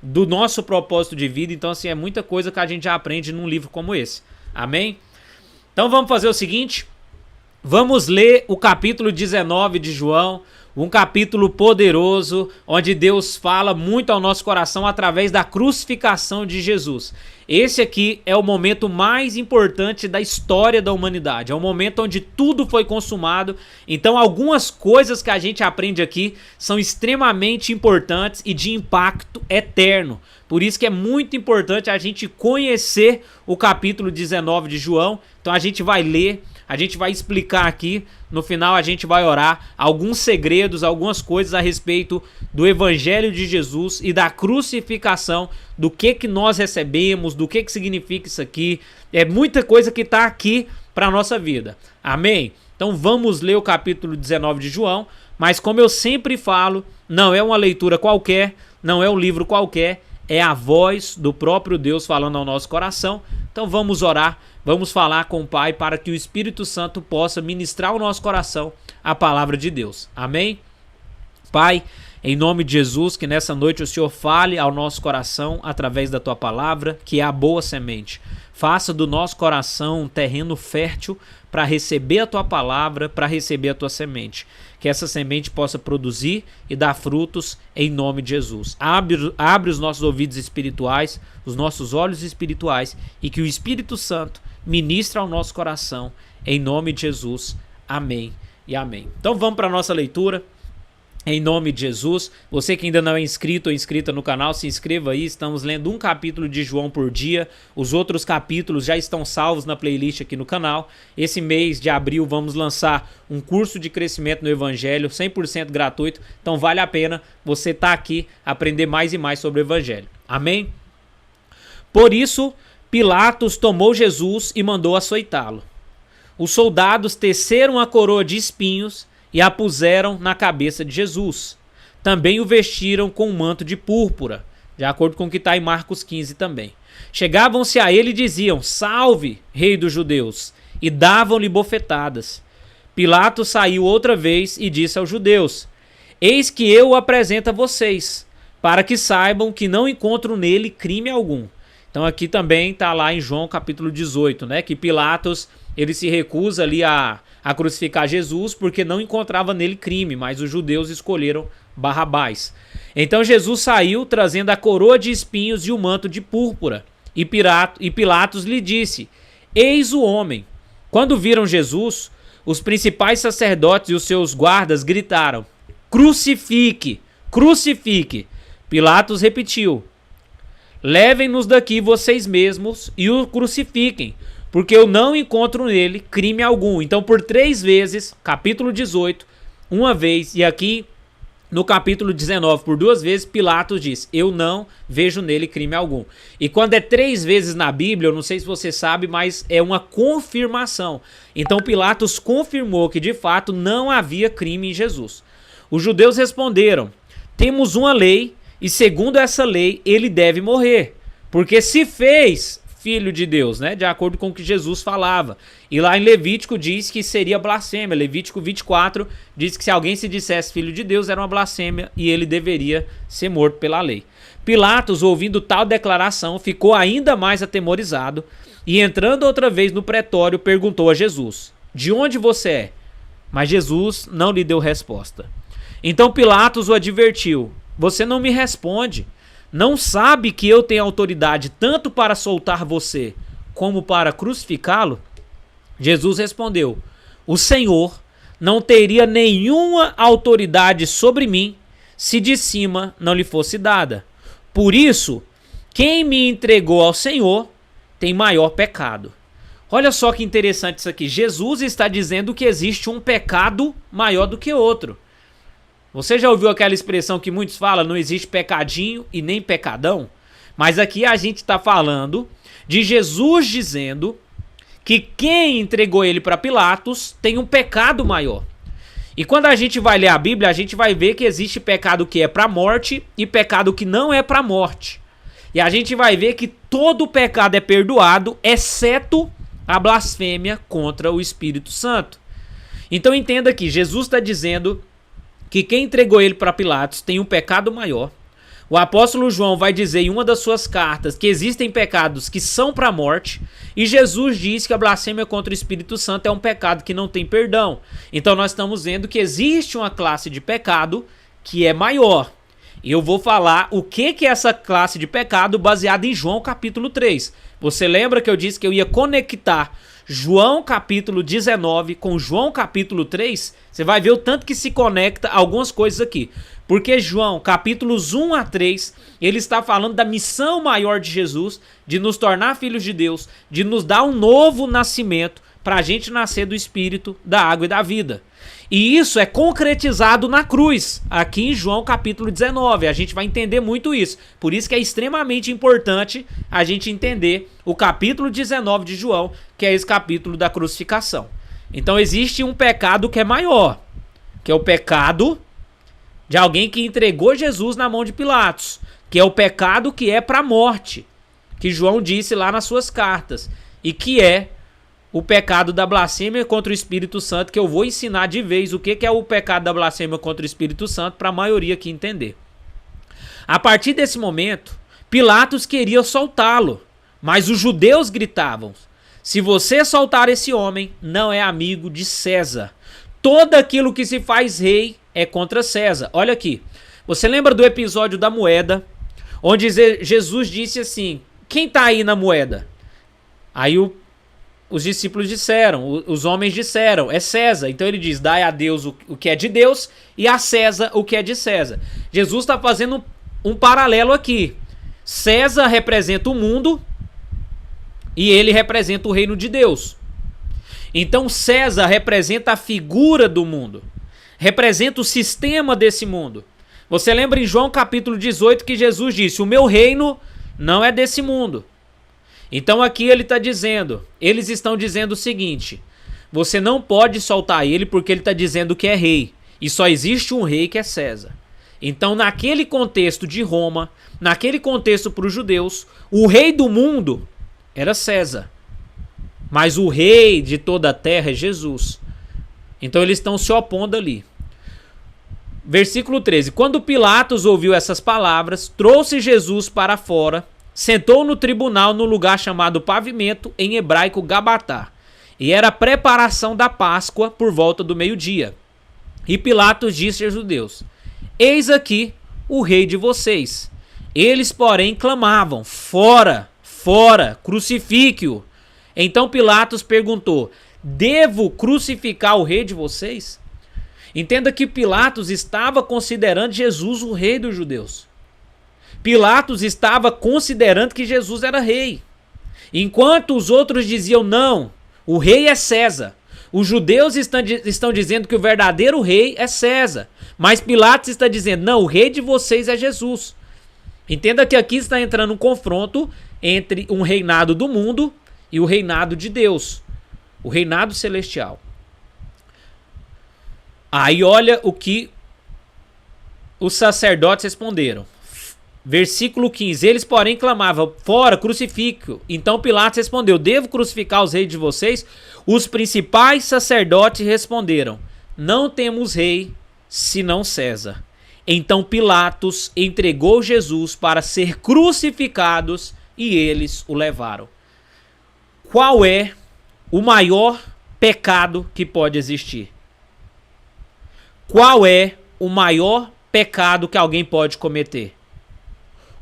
do nosso propósito de vida. Então, assim, é muita coisa que a gente já aprende num livro como esse. Amém? Então, vamos fazer o seguinte. Vamos ler o capítulo 19 de João, um capítulo poderoso, onde Deus fala muito ao nosso coração através da crucificação de Jesus. Esse aqui é o momento mais importante da história da humanidade. É o momento onde tudo foi consumado. Então, algumas coisas que a gente aprende aqui são extremamente importantes e de impacto eterno. Por isso que é muito importante a gente conhecer o capítulo 19 de João. Então, a gente vai ler. A gente vai explicar aqui, no final a gente vai orar alguns segredos, algumas coisas a respeito do Evangelho de Jesus e da crucificação, do que nós recebemos, do que significa isso aqui. É muita coisa que está aqui para a nossa vida. Amém? Então vamos ler o capítulo 19 de João, mas como eu sempre falo, não é uma leitura qualquer, não é um livro qualquer, é a voz do próprio Deus falando ao nosso coração. Então vamos orar. Vamos falar com o Pai para que o Espírito Santo possa ministrar ao nosso coração a palavra de Deus. Amém? Pai, em nome de Jesus, que nessa noite o Senhor fale ao nosso coração através da Tua palavra, que é a boa semente. Faça do nosso coração um terreno fértil para receber a Tua palavra, para receber a Tua semente. Que essa semente possa produzir e dar frutos em nome de Jesus. Abre os nossos ouvidos espirituais, os nossos olhos espirituais e que o Espírito Santo ministra ao nosso coração, em nome de Jesus. Amém e amém. Então vamos para a nossa leitura, em nome de Jesus. Você que ainda não é inscrito ou inscrita no canal, se inscreva aí. Estamos lendo um capítulo de João por dia. Os outros capítulos já estão salvos na playlist aqui no canal. Esse mês de abril vamos lançar um curso de crescimento no Evangelho, 100% gratuito. Então vale a pena você estar aqui, aprender mais e mais sobre o Evangelho. Amém? Por isso, Pilatos tomou Jesus e mandou açoitá-lo. Os soldados teceram a coroa de espinhos e a puseram na cabeça de Jesus. Também o vestiram com um manto de púrpura, de acordo com o que está em Marcos 15 também. Chegavam-se a ele e diziam: "Salve, rei dos judeus!" e davam-lhe bofetadas. Pilatos saiu outra vez e disse aos judeus: "Eis que eu o apresento a vocês, para que saibam que não encontro nele crime algum." Então aqui também está lá em João capítulo 18, né? Que Pilatos ele se recusa ali a crucificar Jesus porque não encontrava nele crime, mas os judeus escolheram Barrabás. Então Jesus saiu trazendo a coroa de espinhos e o manto de púrpura. E Pilatos lhe disse: "Eis o homem." Quando viram Jesus, os principais sacerdotes e os seus guardas gritaram: "Crucifique! Crucifique!" Pilatos repetiu: "Levem-nos daqui vocês mesmos e o crucifiquem, porque eu não encontro nele crime algum." Então, por 3 vezes, capítulo 18, uma vez, e aqui no capítulo 19, por 2 vezes, Pilatos diz: "Eu não vejo nele crime algum." E quando é 3 vezes na Bíblia, eu não sei se você sabe, mas é uma confirmação. Então, Pilatos confirmou que, de fato, não havia crime em Jesus. Os judeus responderam: "Temos uma lei, e segundo essa lei, ele deve morrer, porque se fez filho de Deus", né? De acordo com o que Jesus falava. E lá em Levítico diz que seria blasfêmia. Levítico 24 diz que se alguém se dissesse filho de Deus era uma blasfêmia e ele deveria ser morto pela lei. Pilatos, ouvindo tal declaração, ficou ainda mais atemorizado e, entrando outra vez no pretório, perguntou a Jesus: "De onde você é?" Mas Jesus não lhe deu resposta. Então Pilatos o advertiu: "Você não me responde? Não sabe que eu tenho autoridade tanto para soltar você como para crucificá-lo?" Jesus respondeu: "O Senhor não teria nenhuma autoridade sobre mim se de cima não lhe fosse dada. Por isso, quem me entregou ao Senhor tem maior pecado." Olha só que interessante isso aqui. Jesus está dizendo que existe um pecado maior do que outro. Você já ouviu aquela expressão que muitos falam: não existe pecadinho e nem pecadão? Mas aqui a gente está falando de Jesus dizendo que quem entregou ele para Pilatos tem um pecado maior. E quando a gente vai ler a Bíblia, a gente vai ver que existe pecado que é para a morte e pecado que não é para a morte. E a gente vai ver que todo pecado é perdoado, exceto a blasfêmia contra o Espírito Santo. Então entenda que Jesus está dizendo que quem entregou ele para Pilatos tem um pecado maior. O apóstolo João vai dizer em uma das suas cartas que existem pecados que são para a morte, e Jesus diz que a blasfêmia contra o Espírito Santo é um pecado que não tem perdão. Então nós estamos vendo que existe uma classe de pecado que é maior. E eu vou falar o que é essa classe de pecado baseada em João capítulo 3. Você lembra que eu disse que eu ia conectar João capítulo 19 com João capítulo 3? Você vai ver o tanto que se conecta algumas coisas aqui. Porque João capítulos 1 a 3, ele está falando da missão maior de Jesus, de nos tornar filhos de Deus, de nos dar um novo nascimento para a gente nascer do Espírito, da água e da vida. E isso é concretizado na cruz, aqui em João capítulo 19. A gente vai entender muito isso. Por isso que é extremamente importante a gente entender o capítulo 19 de João, que é esse capítulo da crucificação. Então existe um pecado que é maior, que é o pecado de alguém que entregou Jesus na mão de Pilatos, que é o pecado que é para a morte, que João disse lá nas suas cartas, e que é o pecado da blasfêmia contra o Espírito Santo, que eu vou ensinar de vez o que é o pecado da blasfêmia contra o Espírito Santo para a maioria aqui entender. A partir desse momento, Pilatos queria soltá-lo, mas os judeus gritavam: se você soltar esse homem, não é amigo de César. Todo aquilo que se faz rei é contra César. Olha aqui, você lembra do episódio da moeda, onde Jesus disse assim: quem está aí na moeda? Aí os discípulos disseram, os homens disseram, é César. Então ele diz: dai a Deus o que é de Deus e a César o que é de César. Jesus está fazendo um paralelo aqui. César representa o mundo e ele representa o reino de Deus. Então César representa a figura do mundo, representa o sistema desse mundo. Você lembra em João capítulo 18 que Jesus disse: o meu reino não é desse mundo. Então aqui ele está dizendo, eles estão dizendo o seguinte: você não pode soltar ele porque ele está dizendo que é rei. E só existe um rei que é César. Então naquele contexto de Roma, naquele contexto para os judeus, o rei do mundo era César. Mas o rei de toda a terra é Jesus. Então eles estão se opondo ali. Versículo 13. Quando Pilatos ouviu essas palavras, trouxe Jesus para fora, sentou no tribunal no lugar chamado Pavimento, em hebraico Gabatá. E era a preparação da Páscoa por volta do meio-dia. E Pilatos disse aos judeus: eis aqui o rei de vocês. Eles, porém, clamavam: fora, fora, crucifique-o. Então Pilatos perguntou: devo crucificar o rei de vocês? Entenda que Pilatos estava considerando Jesus o rei dos judeus. Pilatos estava considerando que Jesus era rei. Enquanto os outros diziam: não, o rei é César. Os judeus estão dizendo que o verdadeiro rei é César. Mas Pilatos está dizendo: não, o rei de vocês é Jesus. Entenda que aqui está entrando um confronto entre um reinado do mundo e o reinado de Deus, o reinado celestial. Aí olha o que os sacerdotes responderam. Versículo 15. Eles, porém, clamavam: fora, crucifique-o. Então Pilatos respondeu: devo crucificar os reis de vocês? Os principais sacerdotes responderam: não temos rei senão César. Então Pilatos entregou Jesus para ser crucificados e eles o levaram. Qual é o maior pecado que pode existir? Qual é o maior pecado que alguém pode cometer?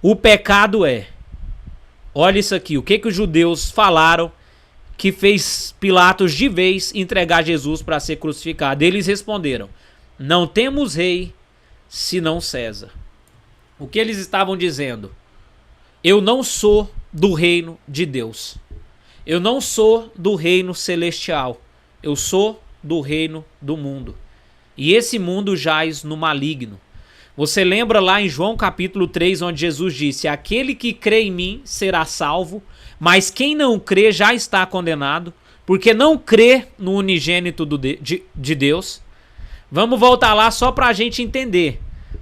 O pecado é, olha isso aqui, o que os judeus falaram que fez Pilatos de vez entregar Jesus para ser crucificado? Eles responderam: não temos rei senão César. O que eles estavam dizendo? Eu não sou do reino de Deus. Eu não sou do reino celestial. Eu sou do reino do mundo. E esse mundo jaz no maligno. Você lembra lá em João capítulo 3, onde Jesus disse: aquele que crê em mim será salvo, mas quem não crê já está condenado, porque não crê no unigênito de Deus. Vamos voltar lá só para a gente entender.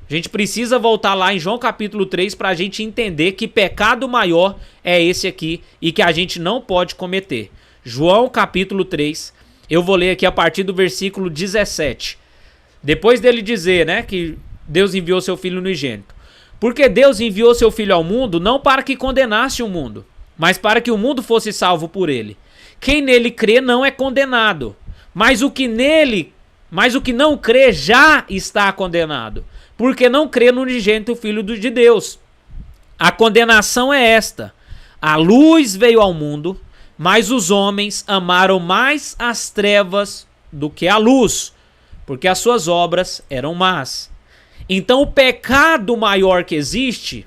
A gente precisa voltar lá em João capítulo 3 para a gente entender que pecado maior é esse aqui e que a gente não pode cometer. João capítulo 3, eu vou ler aqui a partir do versículo 17. Depois dele dizer, né, que Deus enviou seu Filho unigênito. Porque Deus enviou seu Filho ao mundo não para que condenasse o mundo, mas para que o mundo fosse salvo por ele. Quem nele crê não é condenado, mas o que não crê já está condenado, porque não crê no unigênito Filho de Deus. A condenação é esta: a luz veio ao mundo, mas os homens amaram mais as trevas do que a luz, porque as suas obras eram más. Então o pecado maior que existe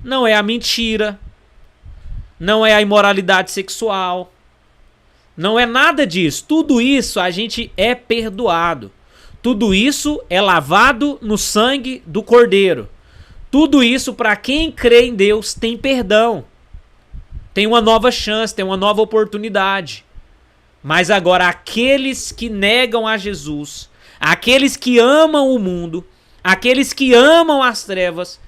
não é a mentira, não é a imoralidade sexual, não é nada disso. Tudo isso a gente é perdoado. Tudo isso é lavado no sangue do Cordeiro. Tudo isso, para quem crê em Deus, tem perdão. Tem uma nova chance, tem uma nova oportunidade. Mas agora, aqueles que negam a Jesus, aqueles que amam o mundo, aqueles que amam as trevas,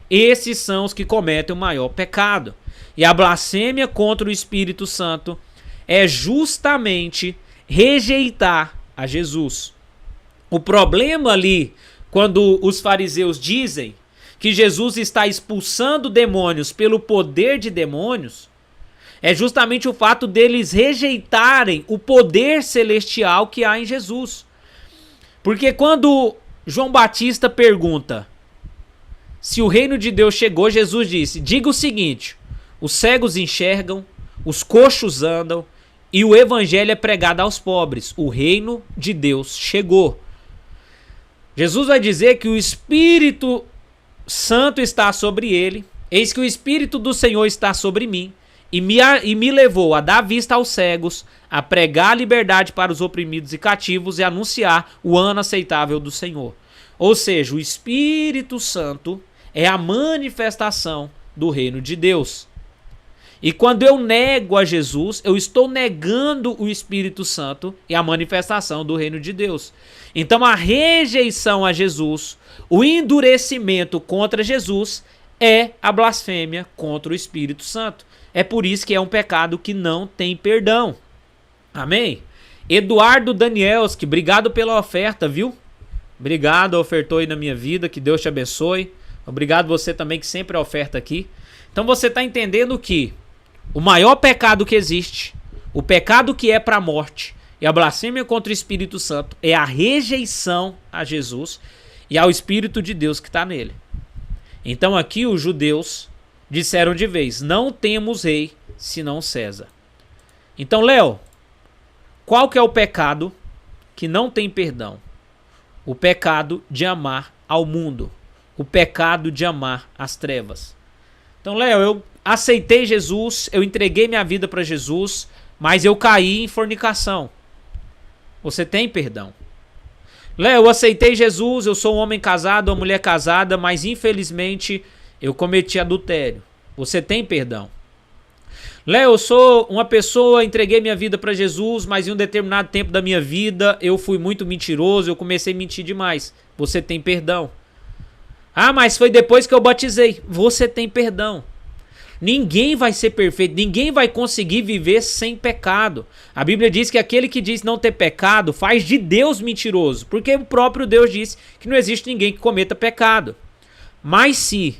esses são os que cometem o maior pecado. E a blasfêmia contra o Espírito Santo é justamente rejeitar a Jesus. O problema ali, quando os fariseus dizem que Jesus está expulsando demônios pelo poder de demônios, é justamente o fato deles rejeitarem o poder celestial que há em Jesus. Porque quando João Batista pergunta se o reino de Deus chegou, Jesus disse: diga o seguinte, os cegos enxergam, os coxos andam e o evangelho é pregado aos pobres. O reino de Deus chegou. Jesus vai dizer que o Espírito Santo está sobre ele. Eis que o Espírito do Senhor está sobre mim e me levou a dar vista aos cegos, a pregar a liberdade para os oprimidos e cativos e anunciar o ano aceitável do Senhor. Ou seja, o Espírito Santo é a manifestação do reino de Deus. E quando eu nego a Jesus, eu estou negando o Espírito Santo e a manifestação do reino de Deus. Então a rejeição a Jesus, o endurecimento contra Jesus é a blasfêmia contra o Espírito Santo. É por isso que é um pecado que não tem perdão. Amém? Eduardo Danielski, obrigado pela oferta, viu? Obrigado, ofertou aí na minha vida, que Deus te abençoe. Obrigado você também que sempre oferta aqui. Então você está entendendo que o maior pecado que existe, o pecado que é para a morte e a blasfêmia contra o Espírito Santo é a rejeição a Jesus e ao Espírito de Deus que está nele. Então aqui os judeus disseram de vez: não temos rei senão César. Então, Léo, qual que é o pecado que não tem perdão? O pecado de amar ao mundo. O pecado de amar as trevas. Então, Léo, eu aceitei Jesus, eu entreguei minha vida para Jesus, mas eu caí em fornicação. Você tem perdão. Léo, eu aceitei Jesus, eu sou um homem casado, uma mulher casada, mas infelizmente eu cometi adultério. Você tem perdão. Léo, eu sou uma pessoa, entreguei minha vida para Jesus, mas em um determinado tempo da minha vida eu fui muito mentiroso, eu comecei a mentir demais. Você tem perdão. Ah, mas foi depois que eu batizei. Você tem perdão. Ninguém vai ser perfeito, ninguém vai conseguir viver sem pecado. A Bíblia diz que aquele que diz não ter pecado faz de Deus mentiroso, porque o próprio Deus disse que não existe ninguém que cometa pecado. Mas se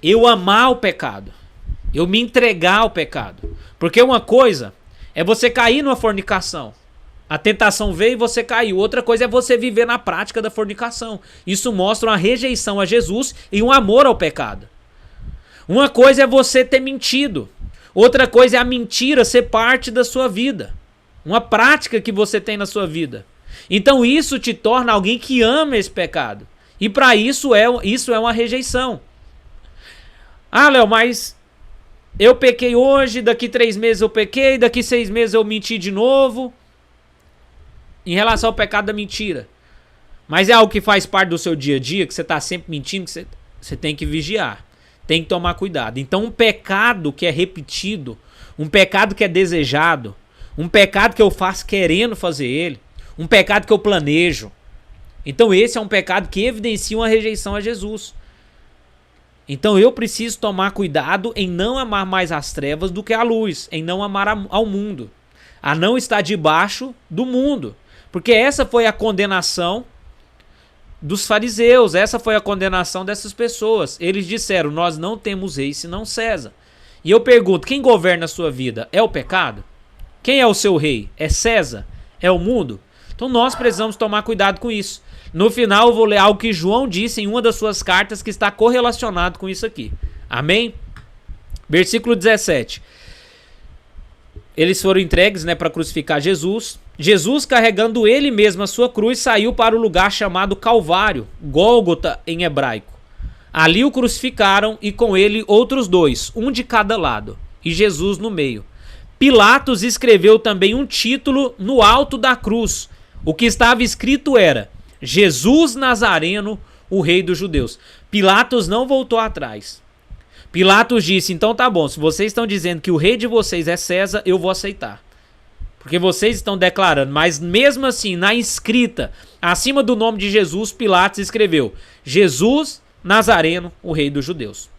eu amar o pecado, eu me entregar ao pecado, porque uma coisa é você cair numa fornicação. A tentação veio e você caiu. Outra coisa é você viver na prática da fornicação. Isso mostra uma rejeição a Jesus e um amor ao pecado. Uma coisa é você ter mentido. Outra coisa é a mentira ser parte da sua vida. Uma prática que você tem na sua vida. Então isso te torna alguém que ama esse pecado. E para isso é uma rejeição. Ah, Léo, mas eu pequei hoje, daqui 3 meses eu pequei, daqui 6 meses eu menti de novo. Em relação ao pecado da mentira. Mas é algo que faz parte do seu dia a dia, que você está sempre mentindo, que você tem que vigiar. Tem que tomar cuidado. Então um pecado que é repetido, um pecado que é desejado, um pecado que eu faço querendo fazer ele, um pecado que eu planejo. Então esse é um pecado que evidencia uma rejeição a Jesus. Então eu preciso tomar cuidado em não amar mais as trevas do que a luz, em não amar ao mundo, a não estar debaixo do mundo. Porque essa foi a condenação dos fariseus. Essa foi a condenação dessas pessoas. Eles disseram: nós não temos rei senão César. E eu pergunto: quem governa a sua vida? É o pecado? Quem é o seu rei? É César? É o mundo? Então nós precisamos tomar cuidado com isso. No final eu vou ler algo que João disse em uma das suas cartas que está correlacionado com isso aqui. Amém? Versículo 17. Eles foram entregues, para crucificar Jesus. Jesus, carregando ele mesmo a sua cruz, saiu para o lugar chamado Calvário, Gólgota em hebraico. Ali o crucificaram e com ele outros dois, um de cada lado, e Jesus no meio. Pilatos escreveu também um título no alto da cruz. O que estava escrito era: Jesus Nazareno, o rei dos judeus. Pilatos não voltou atrás. Pilatos disse: então tá bom, se vocês estão dizendo que o rei de vocês é César, eu vou aceitar. Porque vocês estão declarando, mas mesmo assim, na escrita, acima do nome de Jesus, Pilatos escreveu: Jesus Nazareno, o rei dos judeus.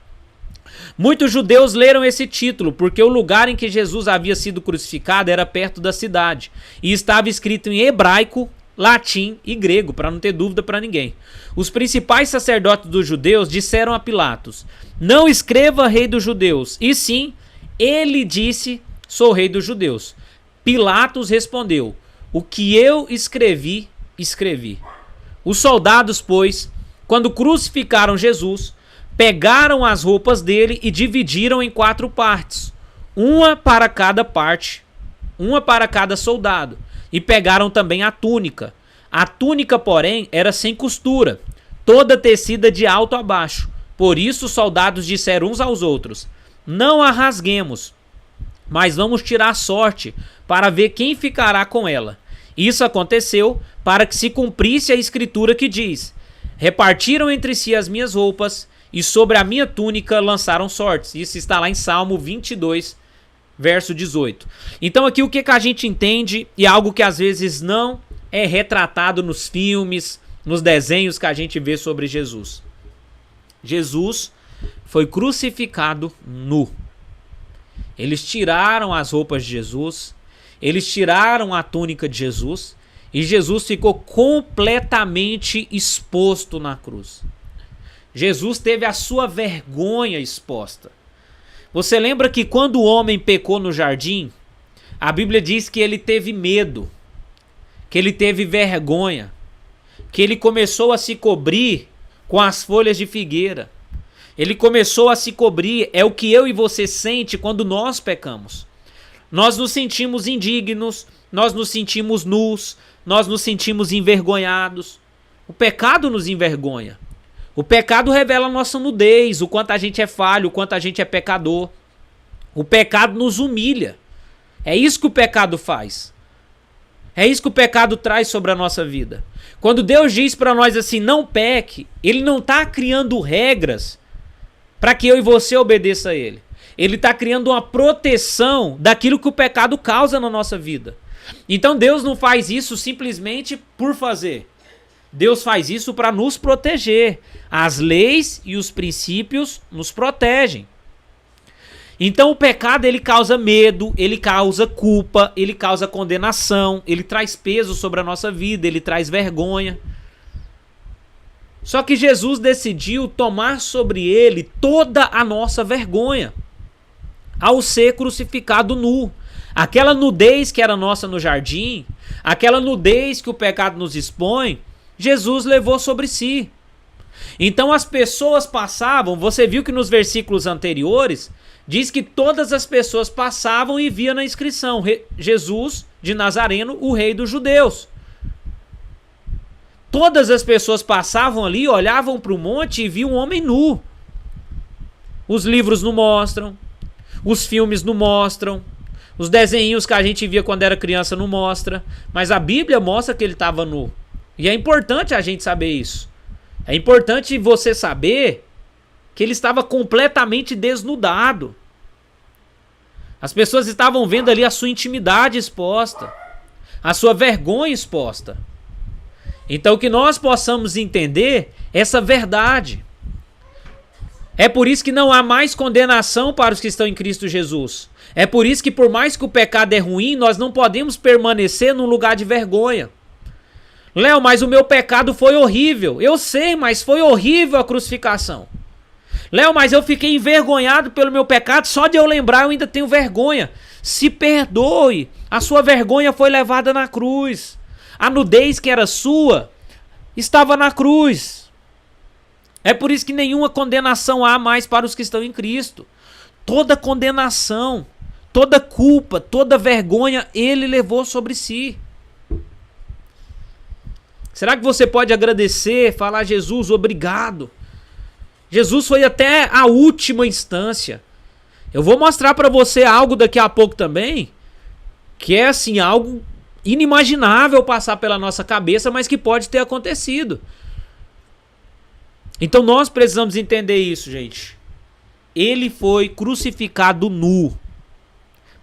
Muitos judeus leram esse título porque o lugar em que Jesus havia sido crucificado era perto da cidade e estava escrito em hebraico, latim e grego, para não ter dúvida para ninguém. Os principais sacerdotes dos judeus disseram a Pilatos: não escreva rei dos judeus, e sim, ele disse: sou rei dos judeus. Pilatos respondeu: o que eu escrevi, escrevi. Os soldados, pois, quando crucificaram Jesus, pegaram as roupas dele e dividiram em 4 partes, uma para cada parte, uma para cada soldado, e pegaram também a túnica. A túnica, porém, era sem costura, toda tecida de alto a baixo. Por isso os soldados disseram uns aos outros: não a rasguemos, mas vamos tirar sorte para ver quem ficará com ela. Isso aconteceu para que se cumprisse a escritura que diz: repartiram entre si as minhas roupas e sobre a minha túnica lançaram sortes. Isso está lá em Salmo 22, verso 18. Então aqui o que a gente entende, e algo que às vezes não é retratado nos filmes, nos desenhos que a gente vê sobre Jesus. Jesus foi crucificado nu. Eles tiraram as roupas de Jesus, eles tiraram a túnica de Jesus, e Jesus ficou completamente exposto na cruz. Jesus teve a sua vergonha exposta. Você lembra que quando o homem pecou no jardim, a Bíblia diz que ele teve medo, que ele teve vergonha, que ele começou a se cobrir com as folhas de figueira. Ele começou a se cobrir. É o que eu e você sente quando nós pecamos. Nós nos sentimos indignos, nós nos sentimos nus, nós nos sentimos envergonhados. O pecado nos envergonha. O pecado revela a nossa nudez, o quanto a gente é falho, o quanto a gente é pecador. O pecado nos humilha. É isso que o pecado faz. É isso que o pecado traz sobre a nossa vida. Quando Deus diz para nós assim: não peque, Ele não está criando regras para que eu e você obedeça a Ele. Ele está criando uma proteção daquilo que o pecado causa na nossa vida. Então Deus não faz isso simplesmente por fazer. Deus faz isso para nos proteger. As leis e os princípios nos protegem. Então o pecado, ele causa medo, ele causa culpa, ele causa condenação, ele traz peso sobre a nossa vida, ele traz vergonha. Só que Jesus decidiu tomar sobre ele toda a nossa vergonha ao ser crucificado nu. Aquela nudez que era nossa no jardim, aquela nudez que o pecado nos expõe, Jesus levou sobre si. Então as pessoas passavam, você viu que nos versículos anteriores, diz que todas as pessoas passavam e via na inscrição: Jesus de Nazareno, o rei dos judeus. Todas as pessoas passavam ali, olhavam para o monte e viam um homem nu. Os livros não mostram, os filmes não mostram, os desenhos que a gente via quando era criança não mostra, mas a Bíblia mostra que ele estava nu. E é importante a gente saber isso. É importante você saber que ele estava completamente desnudado. As pessoas estavam vendo ali a sua intimidade exposta, a sua vergonha exposta. Então que nós possamos entender essa verdade. É por isso que não há mais condenação para os que estão em Cristo Jesus. É por isso que, por mais que o pecado é ruim, nós não podemos permanecer num lugar de vergonha. Léo, mas o meu pecado foi horrível. Eu sei, mas foi horrível a crucificação. Léo, mas eu fiquei envergonhado pelo meu pecado. Só de eu lembrar eu ainda tenho vergonha. Se perdoe. A sua vergonha foi levada na cruz. A nudez que era sua estava na cruz. É por isso que nenhuma condenação há mais para os que estão em Cristo. Toda condenação, toda culpa, toda vergonha ele levou sobre si. Será que você pode agradecer, falar: Jesus, obrigado. Jesus foi até a última instância. Eu vou mostrar para você algo daqui a pouco também, que é assim, algo inimaginável passar pela nossa cabeça, mas que pode ter acontecido. Então nós precisamos entender isso, gente. Ele foi crucificado nu,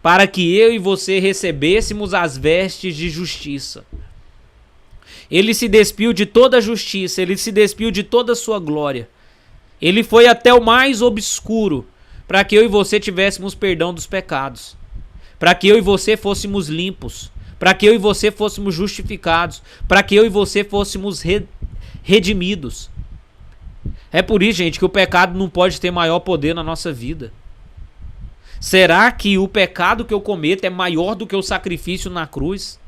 para que eu e você recebêssemos as vestes de justiça. Ele se despiu de toda a justiça, ele se despiu de toda a sua glória. Ele foi até o mais obscuro, para que eu e você tivéssemos perdão dos pecados. Para que eu e você fôssemos limpos. Para que eu e você fôssemos justificados. Para que eu e você fôssemos redimidos. É por isso, gente, que o pecado não pode ter maior poder na nossa vida. Será que o pecado que eu cometo é maior do que o sacrifício na cruz?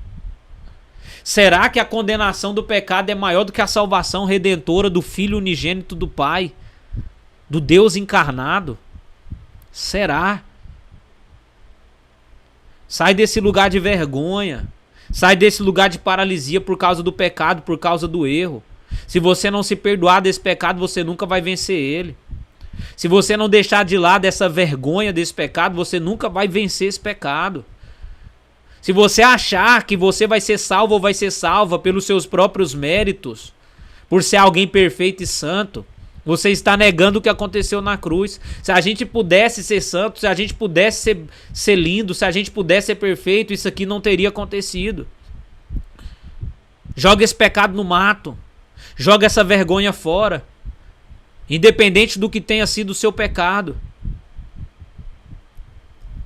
Será que a condenação do pecado é maior do que a salvação redentora do Filho unigênito do Pai? Do Deus encarnado? Será? Sai desse lugar de vergonha. Sai desse lugar de paralisia por causa do pecado, por causa do erro. Se você não se perdoar desse pecado, você nunca vai vencer ele. Se você não deixar de lado essa vergonha desse pecado, você nunca vai vencer esse pecado. Se você achar que você vai ser salvo ou vai ser salva pelos seus próprios méritos, por ser alguém perfeito e santo, você está negando o que aconteceu na cruz. Se a gente pudesse ser santo, se a gente pudesse ser lindo, se a gente pudesse ser perfeito, isso aqui não teria acontecido. Joga esse pecado no mato. Joga essa vergonha fora. Independente do que tenha sido o seu pecado.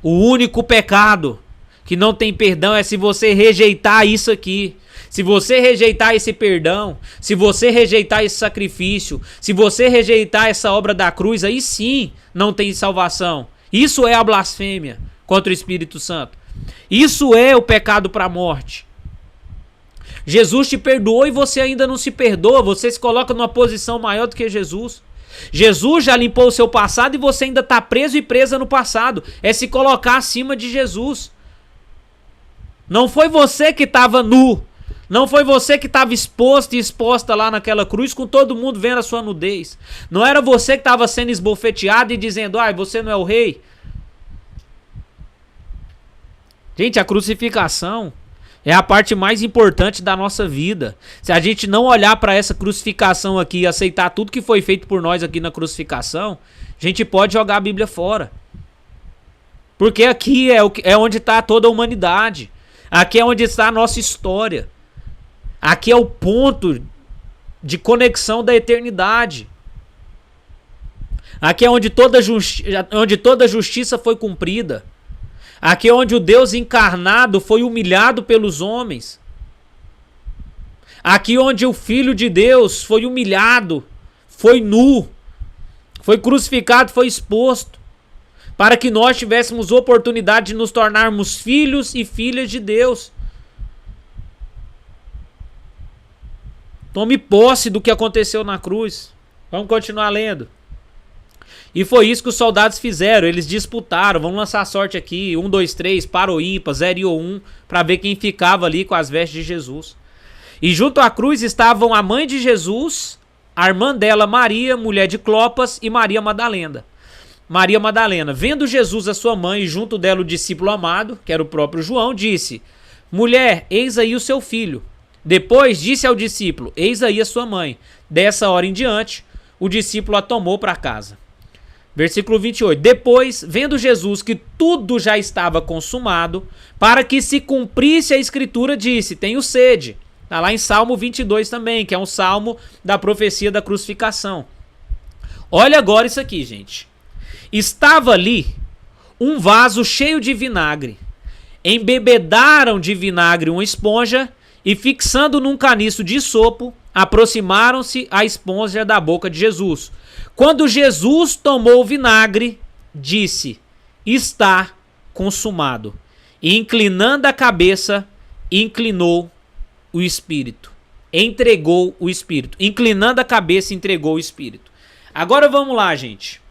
O único pecado que não tem perdão é se você rejeitar isso aqui. Se você rejeitar esse perdão, se você rejeitar esse sacrifício, se você rejeitar essa obra da cruz, aí sim não tem salvação. Isso é a blasfêmia contra o Espírito Santo. Isso é o pecado para a morte. Jesus te perdoou e você ainda não se perdoa. Você se coloca numa posição maior do que Jesus. Jesus já limpou o seu passado e você ainda está preso e presa no passado. É se colocar acima de Jesus. Não foi você que estava nu. Não foi você que estava exposto e exposta lá naquela cruz com todo mundo vendo a sua nudez. Não era você que estava sendo esbofeteado e dizendo: ai, você não é o rei. Gente, a crucificação é a parte mais importante da nossa vida. Se a gente não olhar para essa crucificação aqui e aceitar tudo que foi feito por nós aqui na crucificação, a gente pode jogar a Bíblia fora. Porque aqui é onde está toda a humanidade. Aqui é onde está a nossa história. Aqui é o ponto de conexão da eternidade. Aqui é onde toda justiça foi cumprida. Aqui é onde o Deus encarnado foi humilhado pelos homens. Aqui onde o Filho de Deus foi humilhado, foi nu, foi crucificado, foi exposto, para que nós tivéssemos oportunidade de nos tornarmos filhos e filhas de Deus. Tome posse do que aconteceu na cruz. Vamos continuar lendo. E foi isso que os soldados fizeram. Eles disputaram. Vamos lançar a sorte aqui. 1, 2, 3, para ou ímpar, 0 ou 1. Para ver quem ficava ali com as vestes de Jesus. E junto à cruz estavam a mãe de Jesus, a irmã dela Maria, mulher de Clopas, e Maria Madalena. Maria Madalena, vendo Jesus a sua mãe e junto dela o discípulo amado, que era o próprio João, disse: mulher, eis aí o seu filho. Depois disse ao discípulo: eis aí a sua mãe. Dessa hora em diante, o discípulo a tomou para casa. Versículo 28. Depois, vendo Jesus que tudo já estava consumado, para que se cumprisse a escritura, disse: tenho sede. Está lá em Salmo 22 também, que é um salmo da profecia da crucificação. Olha agora isso aqui, gente. Estava ali um vaso cheio de vinagre. Embebedaram de vinagre uma esponja e fixando num caniço de sopo, aproximaram-se a esponja da boca de Jesus. Quando Jesus tomou o vinagre, disse: está consumado. E inclinando a cabeça, inclinou o espírito. Entregou o espírito. Inclinando a cabeça, entregou o espírito. Agora vamos lá, gente.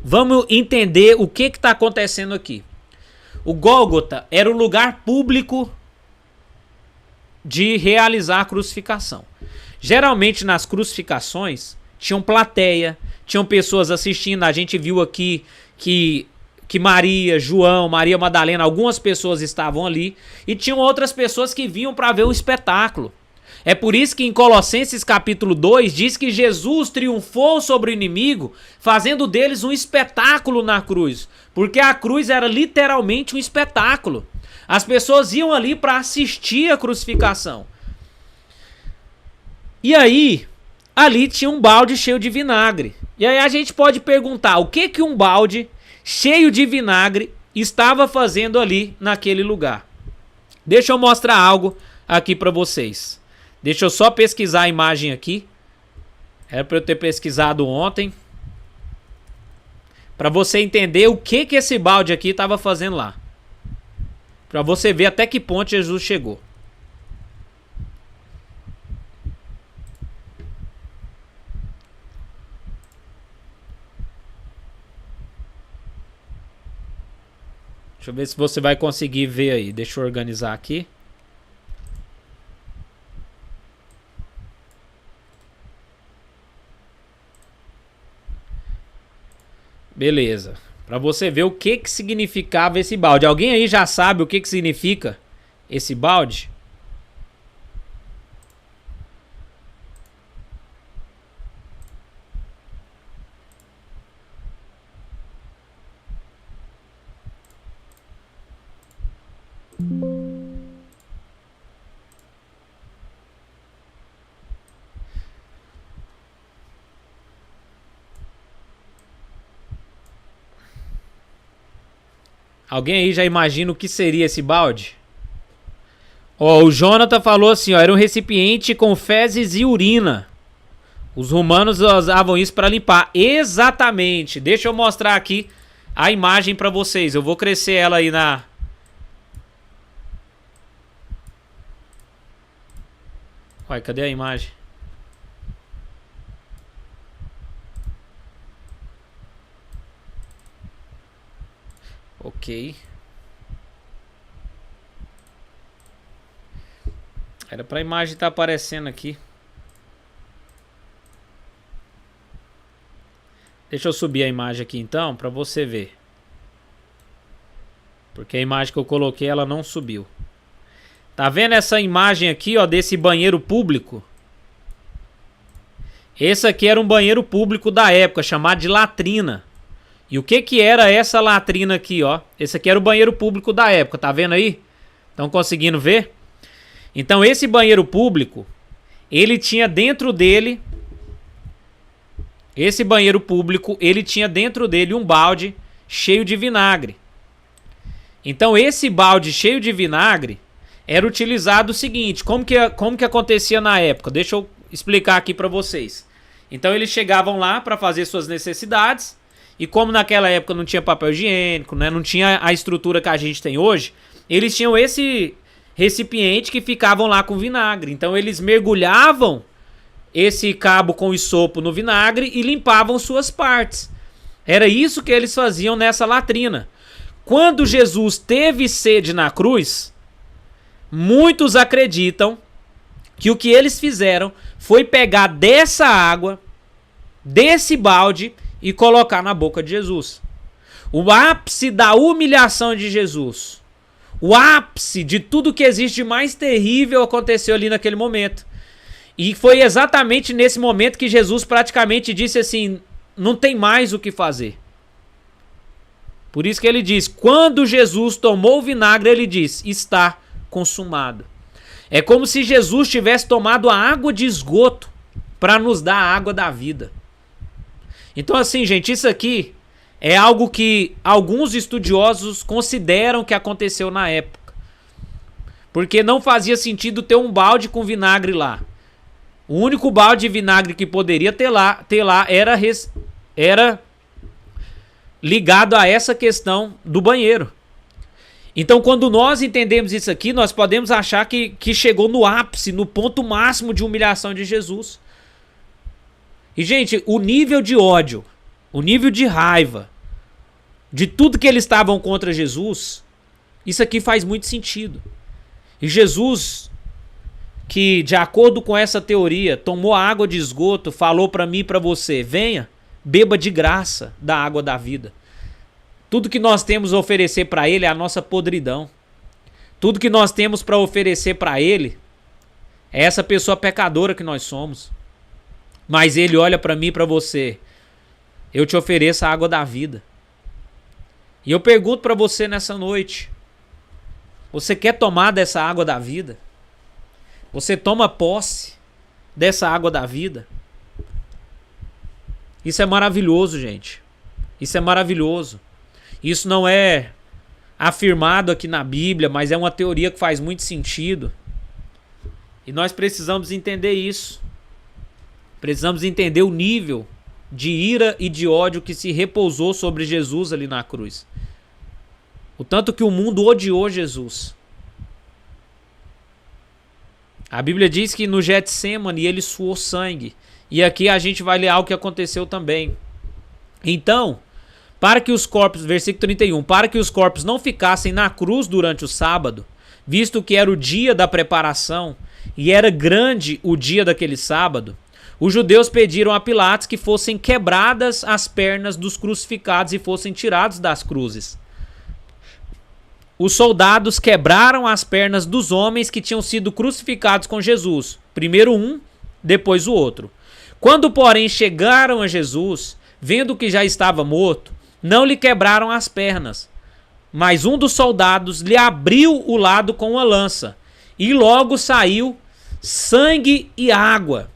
Vamos entender o que está acontecendo aqui. O Gólgota era o lugar público de realizar a crucificação. Geralmente nas crucificações tinham plateia, tinham pessoas assistindo. A gente viu aqui que Maria, João, Maria Madalena, algumas pessoas estavam ali e tinham outras pessoas que vinham para ver o espetáculo. É por isso que em Colossenses capítulo 2 diz que Jesus triunfou sobre o inimigo, fazendo deles um espetáculo na cruz. Porque a cruz era literalmente um espetáculo. As pessoas iam ali para assistir a crucificação. E aí, ali tinha um balde cheio de vinagre. E aí a gente pode perguntar, o que um balde cheio de vinagre estava fazendo ali naquele lugar? Deixa eu mostrar algo aqui para vocês. Deixa eu só pesquisar a imagem aqui. Era para eu ter pesquisado ontem. Para você entender o que esse balde aqui estava fazendo lá. Para você ver até que ponto Jesus chegou. Deixa eu ver se você vai conseguir ver aí. Deixa eu organizar aqui. Beleza. Para você ver o que significava esse balde. Alguém aí já sabe o que significa esse balde? Alguém aí já imagina o que seria esse balde? Ó, o Jonathan falou assim, ó, era um recipiente com fezes e urina. Os romanos usavam isso para limpar. Exatamente. Deixa eu mostrar aqui a imagem para vocês. Eu vou crescer ela aí na... Uai, cadê a imagem? Ok. Era pra imagem estar aparecendo aqui. Deixa eu subir a imagem aqui então, pra você ver. Porque a imagem que eu coloquei, ela não subiu. Tá vendo essa imagem aqui, ó, desse banheiro público? Esse aqui era um banheiro público da época, chamado de latrina. E o que era essa latrina aqui, ó? Esse aqui era o banheiro público da época, tá vendo aí? Estão conseguindo ver? Então esse banheiro público, ele tinha dentro dele... Esse banheiro público, ele tinha dentro dele um balde cheio de vinagre. Então esse balde cheio de vinagre era utilizado o seguinte, como que acontecia na época? Deixa eu explicar aqui para vocês. Então eles chegavam lá para fazer suas necessidades e como naquela época não tinha papel higiênico, né, não tinha a estrutura que a gente tem hoje, eles tinham esse recipiente que ficavam lá com vinagre. Então eles mergulhavam esse cabo com isopo no vinagre e limpavam suas partes. Era isso que eles faziam nessa latrina. Quando Jesus teve sede na cruz, muitos acreditam que o que eles fizeram foi pegar dessa água, desse balde e colocar na boca de Jesus. O ápice da humilhação de Jesus, o ápice de tudo que existe de mais terrível aconteceu ali naquele momento. E foi exatamente nesse momento que Jesus praticamente disse assim, não tem mais o que fazer. Por isso que ele diz, quando Jesus tomou o vinagre, ele diz, está consumado. É como se Jesus tivesse tomado a água de esgoto para nos dar a água da vida. Então assim, gente, isso aqui é algo que alguns estudiosos consideram que aconteceu na época. porque não fazia sentido ter um balde com vinagre lá. O único balde de vinagre que poderia ter lá era ligado a essa questão do banheiro. Então, quando nós entendemos isso aqui, nós podemos achar que chegou no ápice, no ponto máximo de humilhação de Jesus. E, gente, o nível de ódio, o nível de raiva, de tudo que eles estavam contra Jesus, isso aqui faz muito sentido. E Jesus, que de acordo com essa teoria, tomou a água de esgoto, falou para mim e para você, venha, beba de graça da água da vida. Tudo que nós temos a oferecer para ele é a nossa podridão. Tudo que nós temos para oferecer para ele é essa pessoa pecadora que nós somos. Mas ele olha para mim e para você, eu te ofereço a água da vida. E eu pergunto para você nessa noite, você quer tomar dessa água da vida? Você toma posse dessa água da vida? Isso é maravilhoso, gente. Isso é maravilhoso. Isso não é afirmado aqui na Bíblia, mas é uma teoria que faz muito sentido. E nós precisamos entender isso. Precisamos entender o nível de ira e de ódio que se repousou sobre Jesus ali na cruz. O tanto que o mundo odiou Jesus. A Bíblia diz que no Getsêmani ele suou sangue. E aqui a gente vai ler algo que aconteceu também. Então, para que os corpos, versículo 31, para que os corpos não ficassem na cruz durante o sábado, visto que era o dia da preparação e era grande o dia daquele sábado, os judeus pediram a Pilatos que fossem quebradas as pernas dos crucificados e fossem tirados das cruzes. Os soldados quebraram as pernas dos homens que tinham sido crucificados com Jesus, primeiro um, depois o outro. Quando, porém, chegaram a Jesus, vendo que já estava morto, não lhe quebraram as pernas, mas um dos soldados lhe abriu o lado com uma lança, e logo saiu sangue e água.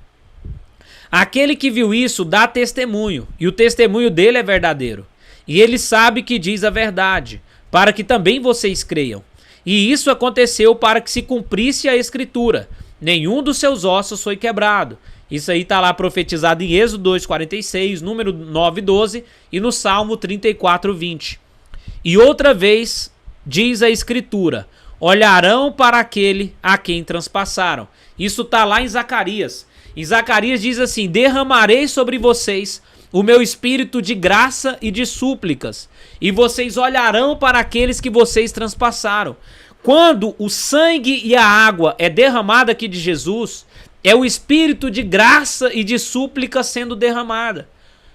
Aquele que viu isso dá testemunho, e o testemunho dele é verdadeiro, e ele sabe que diz a verdade, para que também vocês creiam. E isso aconteceu para que se cumprisse a escritura, nenhum dos seus ossos foi quebrado. Isso aí está lá profetizado em Êxodo 2,46, número 9,12 e no Salmo 34,20. E outra vez diz a escritura, olharão para aquele a quem transpassaram. Isso está lá em Zacarias. Em Zacarias diz assim, derramarei sobre vocês o meu espírito de graça e de súplicas, e vocês olharão para aqueles que vocês transpassaram. Quando o sangue e a água é derramada aqui de Jesus, é o espírito de graça e de súplica sendo derramada.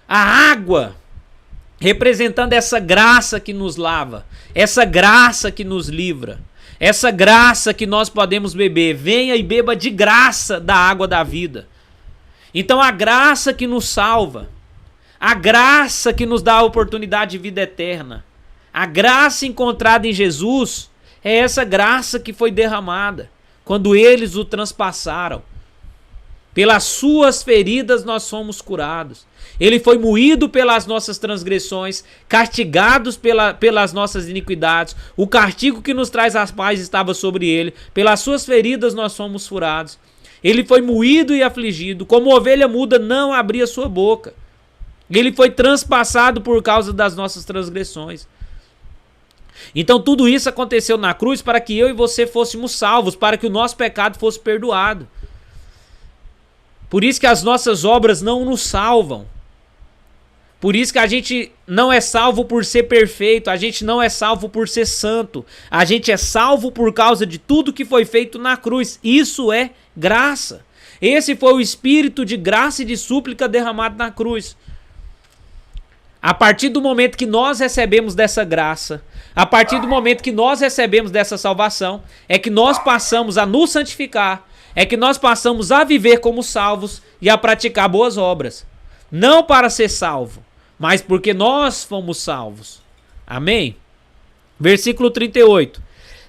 A água representando essa graça que nos lava, essa graça que nos livra, essa graça que nós podemos beber. Venha e beba de graça da água da vida. Então a graça que nos salva, a graça que nos dá a oportunidade de vida eterna, a graça encontrada em Jesus é essa graça que foi derramada quando eles o transpassaram. Pelas suas feridas nós somos curados. Ele foi moído pelas nossas transgressões, castigados pelas nossas iniquidades. O castigo que nos traz a paz estava sobre ele. Pelas suas feridas nós somos furados. Ele foi moído e afligido. Como ovelha muda não abria sua boca. Ele foi transpassado por causa das nossas transgressões. Então tudo isso aconteceu na cruz para que eu e você fôssemos salvos, para que o nosso pecado fosse perdoado. Por isso que as nossas obras não nos salvam. Por isso que a gente não é salvo por ser perfeito, a gente não é salvo por ser santo. A gente é salvo por causa de tudo que foi feito na cruz. Isso é graça. Esse foi o espírito de graça e de súplica derramado na cruz. A partir do momento que nós recebemos dessa graça, a partir do momento que nós recebemos dessa salvação, é que nós passamos a nos santificar, é que nós passamos a viver como salvos e a praticar boas obras. Não para ser salvo, mas porque nós fomos salvos. Amém? Versículo 38.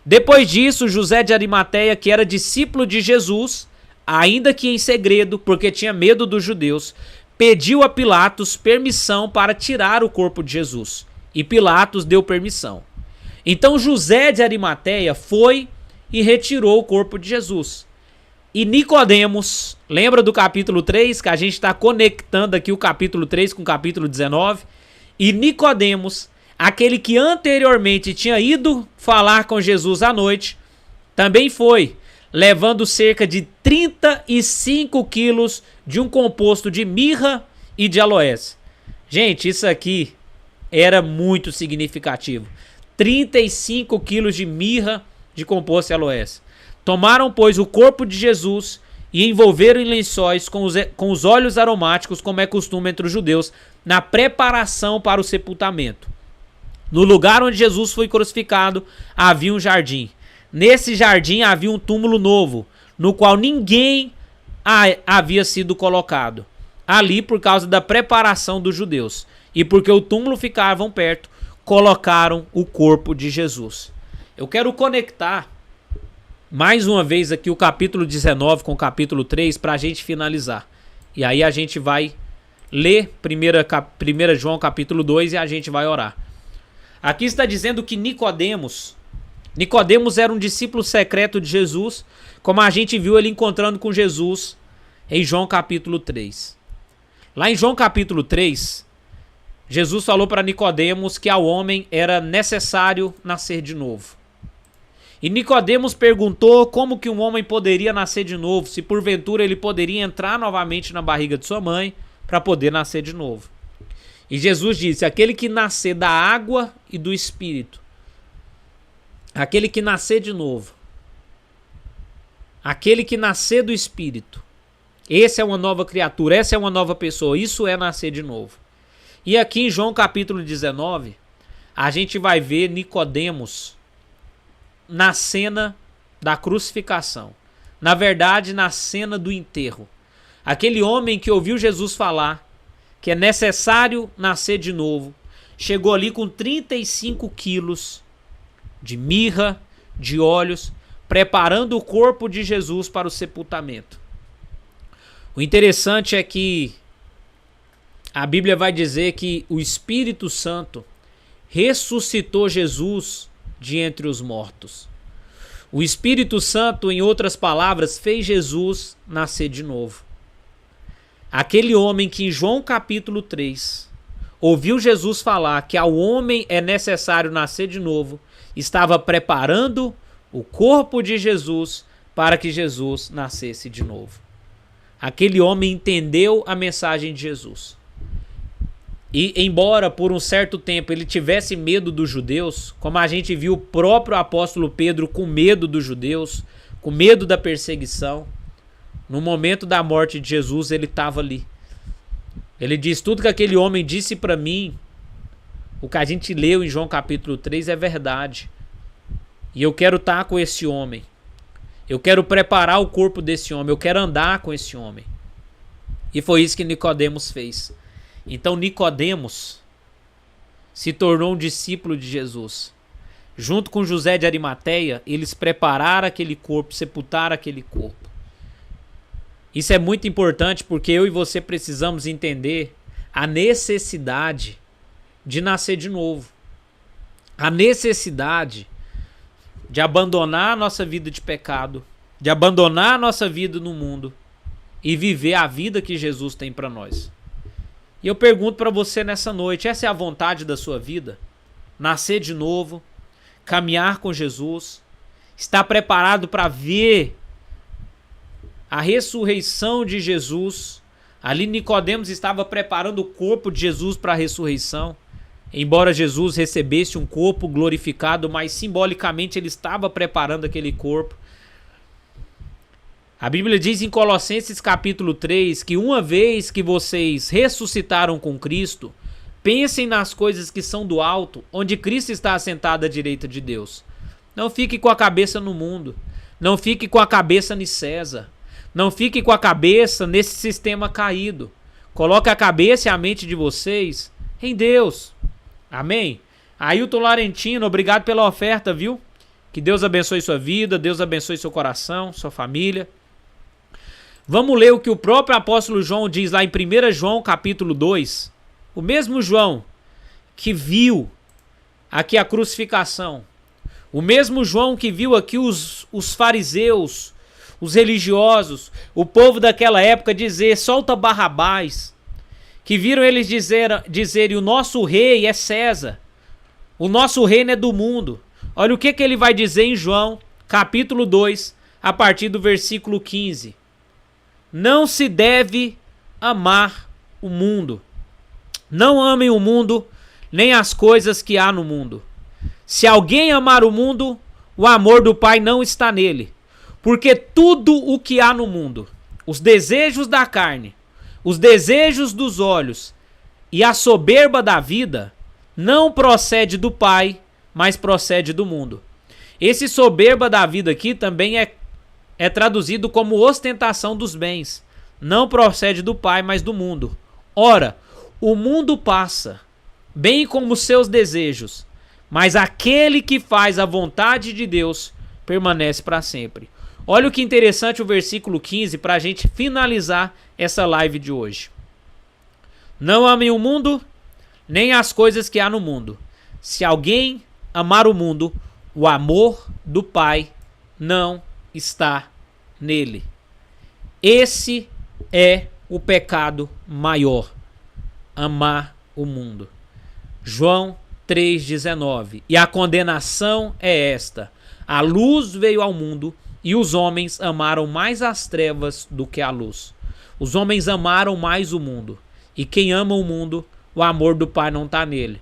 Depois disso, José de Arimateia, que era discípulo de Jesus, ainda que em segredo, porque tinha medo dos judeus, pediu a Pilatos permissão para tirar o corpo de Jesus. E Pilatos deu permissão. Então José de Arimateia foi e retirou o corpo de Jesus. E Nicodemos, lembra do capítulo 3, que a gente está conectando aqui o capítulo 3 com o capítulo 19? E Nicodemos, aquele que anteriormente tinha ido falar com Jesus à noite, também foi, levando cerca de 35 quilos de um composto de mirra e de aloés. Gente, isso aqui era muito significativo. 35 quilos de mirra de composto de aloés. Tomaram, pois, o corpo de Jesus e envolveram em lençóis com os óleos aromáticos, como é costume entre os judeus, na preparação para o sepultamento. No lugar onde Jesus foi crucificado, havia um jardim. Nesse jardim havia um túmulo novo, no qual ninguém havia sido colocado. Ali por causa da preparação dos judeus. E porque o túmulo ficava perto, colocaram o corpo de Jesus. Eu quero conectar mais uma vez aqui o capítulo 19 com o capítulo 3 para a gente finalizar. E aí a gente vai ler 1 João capítulo 2 e a gente vai orar. Aqui está dizendo que Nicodemos era um discípulo secreto de Jesus, como a gente viu ele encontrando com Jesus em João capítulo 3. Lá em João capítulo 3, Jesus falou para Nicodemos que ao homem era necessário nascer de novo. E Nicodemos perguntou como que um homem poderia nascer de novo, se porventura ele poderia entrar novamente na barriga de sua mãe para poder nascer de novo. E Jesus disse: aquele que nascer da água e do Espírito, aquele que nascer de novo, aquele que nascer do Espírito, esse é uma nova criatura, essa é uma nova pessoa, isso é nascer de novo. E aqui em João capítulo 19, a gente vai ver Nicodemos na cena da crucificação. Na verdade, na cena do enterro. Aquele homem que ouviu Jesus falar que é necessário nascer de novo, chegou ali com 35 quilos de mirra, de óleos, preparando o corpo de Jesus para o sepultamento. O interessante é que a Bíblia vai dizer que o Espírito Santo ressuscitou Jesus de entre os mortos. O Espírito Santo, em outras palavras, fez Jesus nascer de novo. Aquele homem que em João capítulo 3 ouviu Jesus falar que ao homem é necessário nascer de novo, estava preparando o corpo de Jesus para que Jesus nascesse de novo. Aquele homem entendeu a mensagem de Jesus. E embora por um certo tempo ele tivesse medo dos judeus, como a gente viu o próprio apóstolo Pedro com medo dos judeus, com medo da perseguição, no momento da morte de Jesus ele estava ali. Ele diz: tudo que aquele homem disse para mim, o que a gente leu em João capítulo 3 é verdade. E eu quero estar com esse homem. Eu quero preparar o corpo desse homem, eu quero andar com esse homem. E foi isso que Nicodemos fez. Então Nicodemos se tornou um discípulo de Jesus. Junto com José de Arimateia, eles prepararam aquele corpo, sepultaram aquele corpo. Isso é muito importante porque eu e você precisamos entender a necessidade de nascer de novo. A necessidade de abandonar a nossa vida de pecado, de abandonar a nossa vida no mundo e viver a vida que Jesus tem para nós. E eu pergunto para você nessa noite, essa é a vontade da sua vida? Nascer de novo, caminhar com Jesus, estar preparado para ver a ressurreição de Jesus? Ali Nicodemos estava preparando o corpo de Jesus para a ressurreição. Embora Jesus recebesse um corpo glorificado, mas simbolicamente ele estava preparando aquele corpo. A Bíblia diz em Colossenses capítulo 3 que uma vez que vocês ressuscitaram com Cristo, pensem nas coisas que são do alto, onde Cristo está assentado à direita de Deus. Não fique com a cabeça no mundo. Não fique com a cabeça em César. Não fique com a cabeça nesse sistema caído. Coloque a cabeça e a mente de vocês em Deus. Amém? Ailton Laurentino, obrigado pela oferta, viu? Que Deus abençoe sua vida, Deus abençoe seu coração, sua família. Vamos ler o que o próprio apóstolo João diz lá em 1 João capítulo 2. O mesmo João que viu aqui a crucificação. O mesmo João que viu aqui os fariseus, os religiosos, o povo daquela época dizer, solta Barrabás, que viram eles dizerem, o nosso rei é César, o nosso reino é do mundo. Olha o que ele vai dizer em João, capítulo 2, a partir do versículo 15. Não se deve amar o mundo. Não amem o mundo, nem as coisas que há no mundo. Se alguém amar o mundo, o amor do Pai não está nele. Porque tudo o que há no mundo, os desejos da carne, os desejos dos olhos e a soberba da vida, não procede do Pai, mas procede do mundo. Esse soberba da vida aqui também é traduzido como ostentação dos bens. Não procede do Pai, mas do mundo. Ora, o mundo passa, bem como os seus desejos, mas aquele que faz a vontade de Deus permanece para sempre. Olha o que interessante o versículo 15 para a gente finalizar essa live de hoje. Não amem o mundo, nem as coisas que há no mundo. Se alguém amar o mundo, o amor do Pai não está nele. Esse é o pecado maior, amar o mundo. João 3,19. E a condenação é esta: a luz veio ao mundo e os homens amaram mais as trevas do que a luz. Os homens amaram mais o mundo. E quem ama o mundo, o amor do Pai não está nele.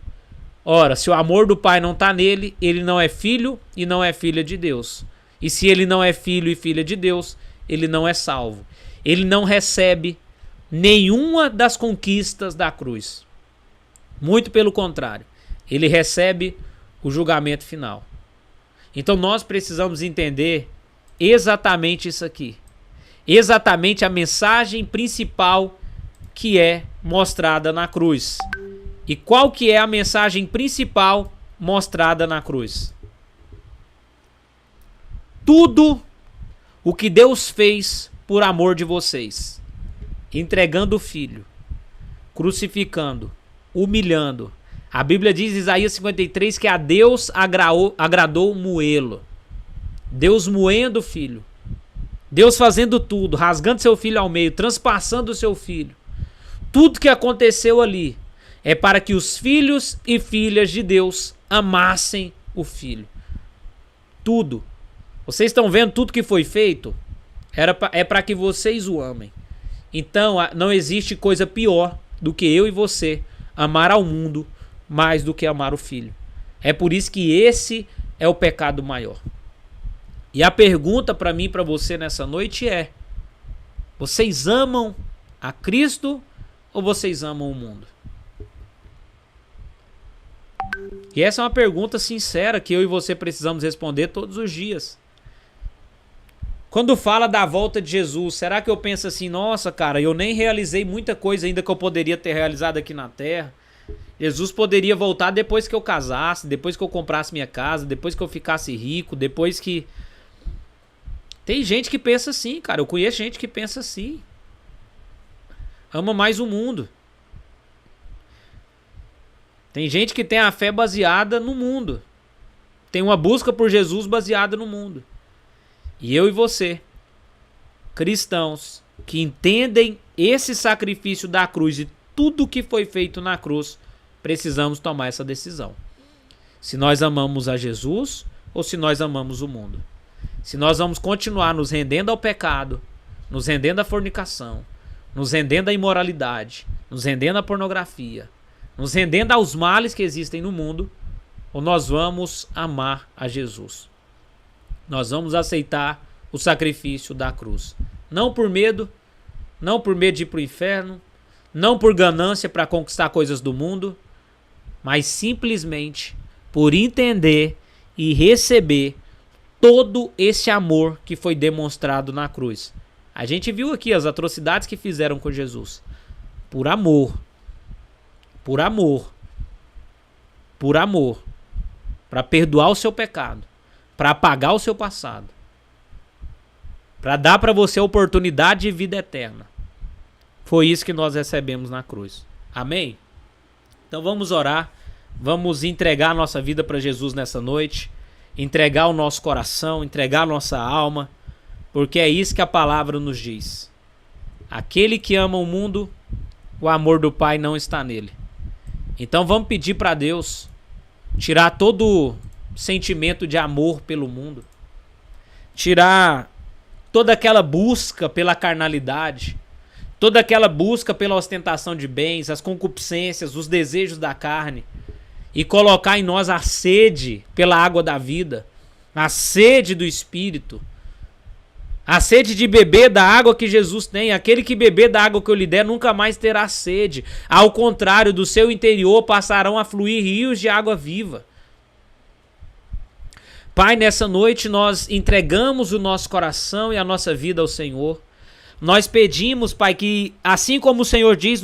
Ora, se o amor do Pai não está nele, ele não é filho e não é filha de Deus. E se ele não é filho e filha de Deus, ele não é salvo. Ele não recebe nenhuma das conquistas da cruz. Muito pelo contrário, ele recebe o julgamento final. Então nós precisamos entender exatamente isso aqui. Exatamente a mensagem principal que é mostrada na cruz. E qual que é a mensagem principal mostrada na cruz? Tudo o que Deus fez por amor de vocês, entregando o Filho, crucificando, humilhando. A Bíblia diz em Isaías 53 que a Deus agradou moê-lo. Deus moendo o Filho. Deus fazendo tudo, rasgando seu Filho ao meio, transpassando o seu Filho. Tudo que aconteceu ali é para que os filhos e filhas de Deus amassem o Filho. Tudo. Vocês estão vendo tudo que foi feito? É para que vocês o amem. Então não existe coisa pior do que eu e você amar ao mundo mais do que amar o Filho. É por isso que esse é o pecado maior. E a pergunta para mim e para você nessa noite é: vocês amam a Cristo ou vocês amam o mundo? E essa é uma pergunta sincera que eu e você precisamos responder todos os dias. Quando fala da volta de Jesus, será que eu penso assim, nossa, cara, eu nem realizei muita coisa ainda que eu poderia ter realizado aqui na Terra? Jesus poderia voltar depois que eu casasse, depois que eu comprasse minha casa, depois que eu ficasse rico, depois que... Tem gente que pensa assim, cara, eu conheço gente que pensa assim. Ama mais o mundo. Tem gente que tem a fé baseada no mundo. Tem uma busca por Jesus baseada no mundo. E eu e você, cristãos, que entendem esse sacrifício da cruz e tudo que foi feito na cruz, precisamos tomar essa decisão. Se nós amamos a Jesus ou se nós amamos o mundo. Se nós vamos continuar nos rendendo ao pecado, nos rendendo à fornicação, nos rendendo à imoralidade, nos rendendo à pornografia, nos rendendo aos males que existem no mundo, ou nós vamos amar a Jesus. Nós vamos aceitar o sacrifício da cruz. Não por medo de ir para o inferno, não por ganância para conquistar coisas do mundo, mas simplesmente por entender e receber todo esse amor que foi demonstrado na cruz. A gente viu aqui as atrocidades que fizeram com Jesus. Por amor. Por amor. Por amor. Para perdoar o seu pecado. Para apagar o seu passado. Para dar para você a oportunidade de vida eterna. Foi isso que nós recebemos na cruz. Amém? Então vamos orar. Vamos entregar a nossa vida para Jesus nessa noite. entregar o nosso coração, entregar a nossa alma, porque é isso que a palavra nos diz. Aquele que ama o mundo, o amor do Pai não está nele. Então vamos pedir para Deus tirar todo sentimento de amor pelo mundo, tirar toda aquela busca pela carnalidade, toda aquela busca pela ostentação de bens, as concupiscências, os desejos da carne, e colocar em nós a sede pela água da vida, a sede do Espírito, a sede de beber da água que Jesus tem. Aquele que beber da água que eu lhe der nunca mais terá sede. Ao contrário, do seu interior passarão a fluir rios de água viva. Pai, nessa noite nós entregamos o nosso coração e a nossa vida ao Senhor. Nós pedimos, Pai, que assim como o Senhor diz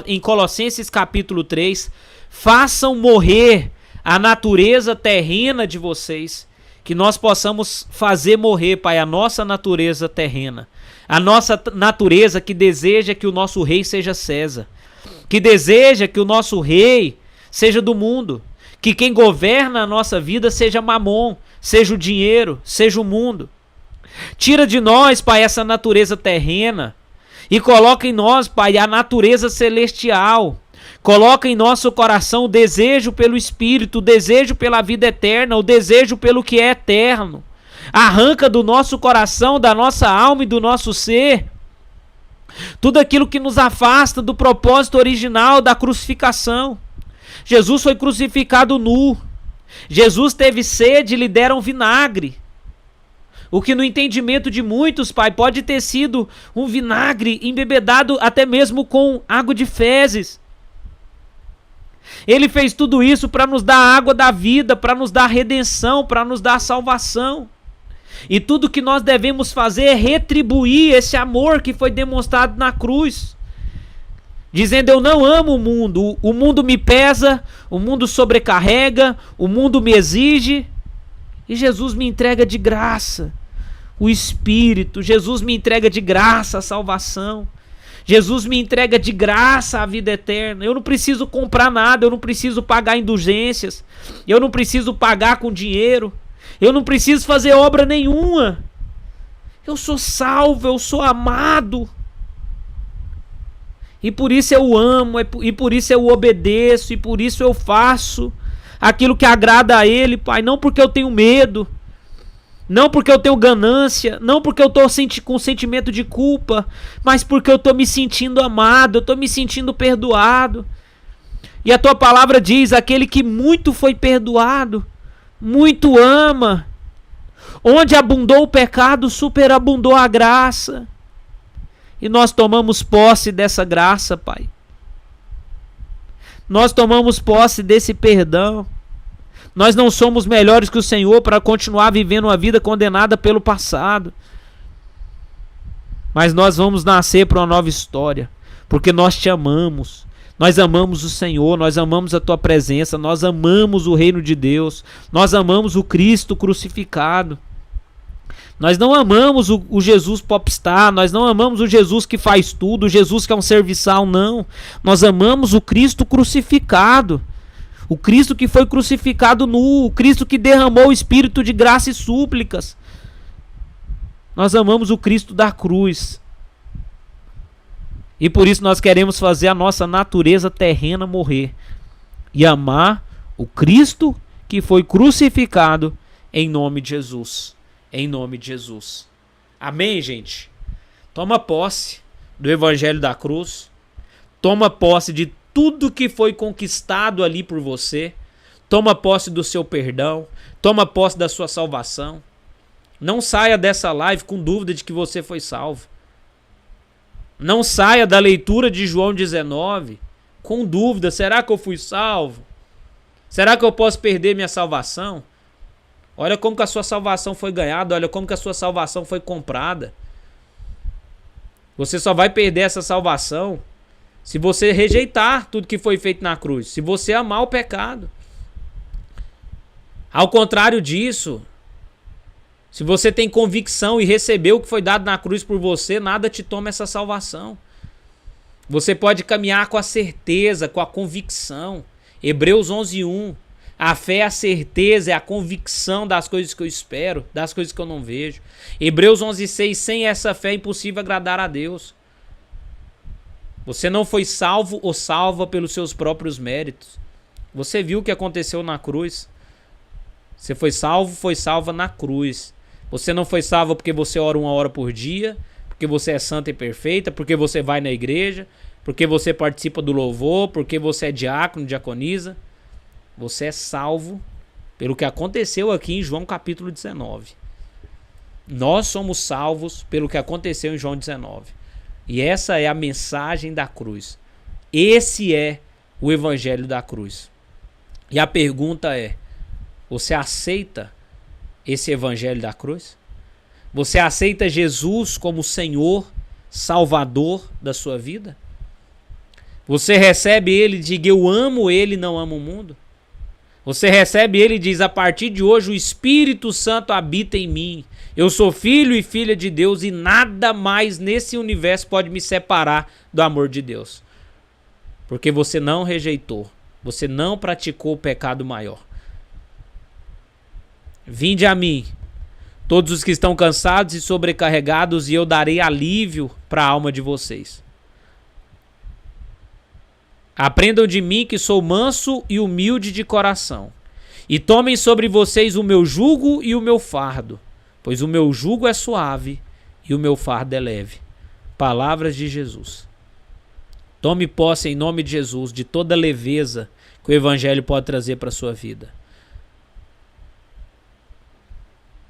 em Colossenses capítulo 3, façam morrer a natureza terrena de vocês, que nós possamos fazer morrer, Pai, a nossa natureza terrena, a nossa natureza que deseja que o nosso rei seja César, que deseja que o nosso rei seja do mundo, que quem governa a nossa vida seja Mamon, seja o dinheiro, seja o mundo. Tira de nós, Pai, essa natureza terrena e coloca em nós, Pai, a natureza celestial. Coloca em nosso coração o desejo pelo Espírito, o desejo pela vida eterna, o desejo pelo que é eterno. Arranca do nosso coração, da nossa alma e do nosso ser tudo aquilo que nos afasta do propósito original da crucificação. Jesus foi crucificado nu. Jesus teve sede e lhe deram vinagre. O que no entendimento de muitos, Pai, pode ter sido um vinagre embebedado até mesmo com água de fezes. Ele fez tudo isso para nos dar a água da vida, para nos dar redenção, para nos dar salvação. E tudo que nós devemos fazer é retribuir esse amor que foi demonstrado na cruz. Dizendo, eu não amo o mundo me pesa, o mundo sobrecarrega, o mundo me exige. E Jesus me entrega de graça o Espírito, Jesus me entrega de graça a salvação. Jesus me entrega de graça a vida eterna. Eu não preciso comprar nada, eu não preciso pagar indulgências, eu não preciso pagar com dinheiro, eu não preciso fazer obra nenhuma. Eu sou salvo, eu sou amado. E por isso eu amo, e por isso eu obedeço, e por isso eu faço aquilo que agrada a Ele, Pai. Não porque eu tenho medo, não porque eu tenho ganância, não porque eu estou com sentimento de culpa, mas porque eu estou me sentindo amado, eu estou me sentindo perdoado. E a Tua palavra diz, aquele que muito foi perdoado, muito ama. Onde abundou o pecado, superabundou a graça. E nós tomamos posse dessa graça, Pai. Nós tomamos posse desse perdão. Nós não somos melhores que o Senhor para continuar vivendo uma vida condenada pelo passado. Mas nós vamos nascer para uma nova história, porque nós te amamos. Nós amamos o Senhor, nós amamos a Tua presença, nós amamos o reino de Deus, nós amamos o Cristo crucificado. Nós não amamos o Jesus popstar, nós não amamos o Jesus que faz tudo, o Jesus que é um serviçal, não. Nós amamos o Cristo crucificado, o Cristo que foi crucificado nu, o Cristo que derramou o Espírito de graça e súplicas. Nós amamos o Cristo da cruz. E por isso nós queremos fazer a nossa natureza terrena morrer e amar o Cristo que foi crucificado em nome de Jesus. Em nome de Jesus. Amém, gente? Toma posse do Evangelho da Cruz. Toma posse de tudo que foi conquistado ali por você. Toma posse do seu perdão. Toma posse da sua salvação. Não saia dessa live com dúvida de que você foi salvo. Não saia da leitura de João 19 com dúvida. Será que eu fui salvo? Será que eu posso perder minha salvação? Olha como que a sua salvação foi ganhada, olha como que a sua salvação foi comprada. Você só vai perder essa salvação se você rejeitar tudo que foi feito na cruz, se você amar o pecado. Ao contrário disso, se você tem convicção e recebeu o que foi dado na cruz por você, nada te toma essa salvação. Você pode caminhar com a certeza, com a convicção. Hebreus 11:1. A fé é a certeza, é a convicção das coisas que eu espero, das coisas que eu não vejo. Hebreus 11:6, sem essa fé é impossível agradar a Deus. Você não foi salvo ou salva pelos seus próprios méritos. Você viu o que aconteceu na cruz. Você foi salva na cruz. Você não foi salvo porque você ora 1 hora por dia, porque você é santa e perfeita, porque você vai na igreja, porque você participa do louvor, porque você é diácono, diaconisa. Você é salvo pelo que aconteceu aqui em João capítulo 19. Nós somos salvos pelo que aconteceu em João 19. E essa é a mensagem da cruz. Esse é o evangelho da cruz. E a pergunta é: você aceita esse evangelho da cruz? Você aceita Jesus como Senhor, Salvador da sua vida? Você recebe Ele e diz: eu amo Ele e não amo o mundo? Você recebe Ele e diz: a partir de hoje o Espírito Santo habita em mim. Eu sou filho e filha de Deus e nada mais nesse universo pode me separar do amor de Deus. Porque você não rejeitou, você não praticou o pecado maior. Vinde a mim, todos os que estão cansados e sobrecarregados, e eu darei alívio para a alma de vocês. Aprendam de mim que sou manso e humilde de coração, e tomem sobre vocês o meu jugo e o meu fardo, pois o meu jugo é suave e o meu fardo é leve. Palavras de Jesus. Tome posse em nome de Jesus de toda leveza que o evangelho pode trazer para a sua vida.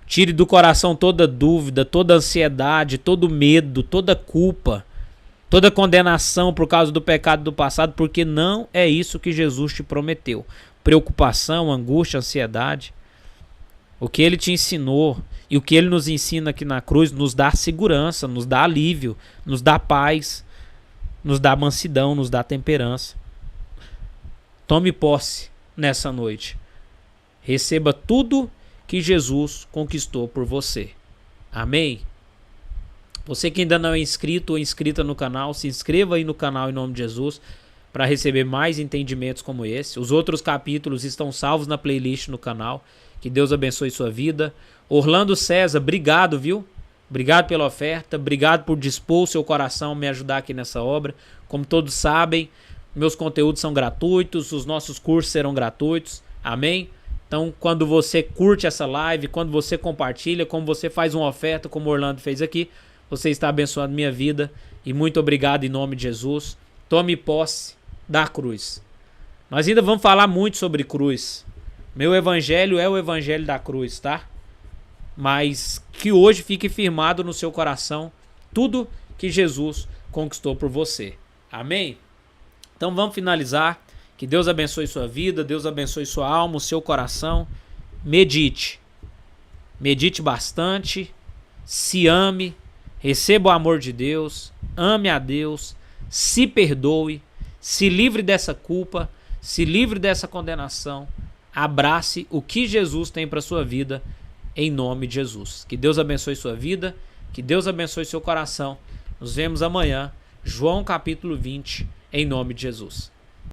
Tire do coração toda dúvida, toda ansiedade, todo medo, toda culpa, toda condenação por causa do pecado do passado, porque não é isso que Jesus te prometeu. Preocupação, angústia, ansiedade. O que Ele te ensinou e o que Ele nos ensina aqui na cruz nos dá segurança, nos dá alívio, nos dá paz, nos dá mansidão, nos dá temperança. Tome posse nessa noite. Receba tudo que Jesus conquistou por você. Amém? Você que ainda não é inscrito ou inscrita no canal, se inscreva aí no canal em nome de Jesus para receber mais entendimentos como esse. Os outros capítulos estão salvos na playlist no canal. Que Deus abençoe sua vida. Orlando César, obrigado, viu? Obrigado pela oferta, obrigado por dispor o seu coração a me ajudar aqui nessa obra. Como todos sabem, meus conteúdos são gratuitos, os nossos cursos serão gratuitos. Amém? Então, quando você curte essa live, quando você compartilha, como você faz uma oferta, como o Orlando fez aqui, você está abençoando minha vida. E muito obrigado em nome de Jesus. Tome posse da cruz. Nós ainda vamos falar muito sobre cruz. Meu evangelho é o evangelho da cruz, tá? Mas que hoje fique firmado no seu coração tudo que Jesus conquistou por você. Amém? Então vamos finalizar. Que Deus abençoe sua vida, Deus abençoe sua alma, o seu coração. Medite. Medite bastante. Se ame. Receba o amor de Deus. Ame a Deus. Se perdoe. Se livre dessa culpa. Se livre dessa condenação. Abrace o que Jesus tem para sua vida, em nome de Jesus. Que Deus abençoe sua vida, que Deus abençoe seu coração. Nos vemos amanhã, João capítulo 20, em nome de Jesus.